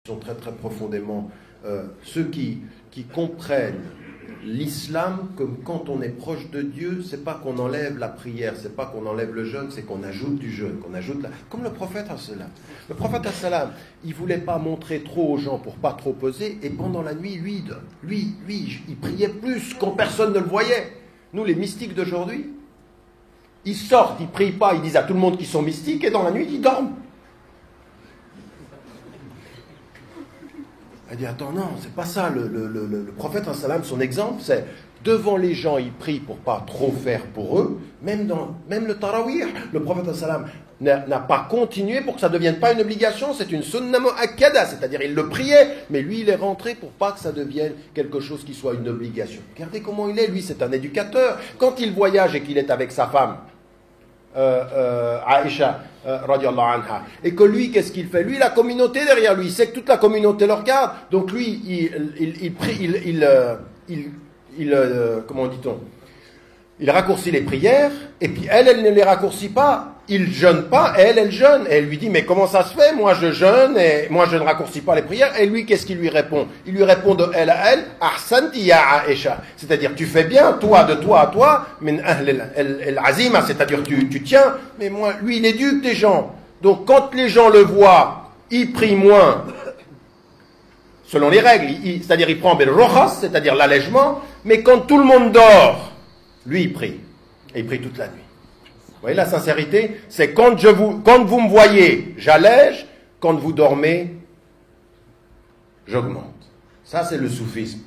sont très très profondément ceux qui comprennent l'islam comme quand on est proche de Dieu, c'est pas qu'on enlève la prière, c'est pas qu'on enlève le jeûne, c'est qu'on ajoute du jeûne, qu'on ajoute comme le prophète as-salam. Le prophète as-salam, il voulait pas montrer trop aux gens pour pas trop peser, et pendant la nuit, lui, il priait plus quand personne ne le voyait. Nous, les mystiques d'aujourd'hui, ils sortent, ils prient pas, ils disent à tout le monde qu'ils sont mystiques, et dans la nuit, ils dorment. Elle dit, attends, non, c'est pas ça. Le prophète, son exemple, c'est devant les gens, il prie pour pas trop faire pour eux. Même le tarawih, le prophète n'a pas continué pour que ça ne devienne pas une obligation. C'est une sunna mu'akkada, c'est-à-dire il le priait, mais lui, il est rentré pour pas que ça devienne quelque chose qui soit une obligation. Regardez comment il est, lui, c'est un éducateur. Quand il voyage et qu'il est avec sa femme, Aïcha radiallahu anha, et que lui, qu'est-ce qu'il fait? Lui, la communauté derrière lui, il sait que toute la communauté le regarde, donc lui, comment dit-on, il raccourcit les prières, et puis elle ne les raccourcit pas, il jeûne pas, elle jeûne, et elle lui dit, mais comment ça se fait? Moi je jeûne, et moi je ne raccourcis pas les prières, et lui, qu'est-ce qu'il lui répond? Il lui répond de elle à elle, ahsanti ya Aïcha, c'est-à-dire, tu fais bien, toi, de toi à toi, min ahl al-azima, c'est-à-dire, tu tiens, mais moi, lui, il éduque des gens, donc quand les gens le voient, il prie moins, selon les règles, c'est-à-dire, il prend bil rojas, c'est-à-dire l'allègement, mais quand tout le monde dort, lui, il prie, et il prie toute la nuit. Vous voyez, la sincérité, c'est quand vous me voyez, j'allège, quand vous dormez, j'augmente. Ça, c'est le soufisme.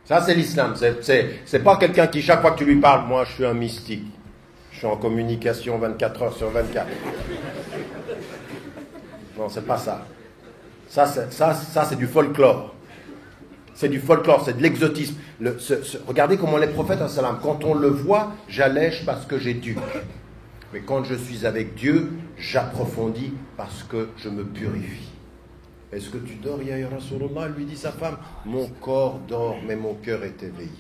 Ça, c'est l'islam. C'est pas quelqu'un qui, chaque fois que tu lui parles, moi, je suis un mystique. Je suis en communication 24 heures sur 24. Non, c'est pas ça. Ça, c'est du folklore. C'est du folklore, c'est de l'exotisme. Regardez comment les prophètes, quand on le voit, j'allège parce que j'éduque. Mais quand je suis avec Dieu, j'approfondis parce que je me purifie. Est-ce que tu dors, ya Rasulullah? Lui dit sa femme, mon corps dort, mais mon cœur est éveillé.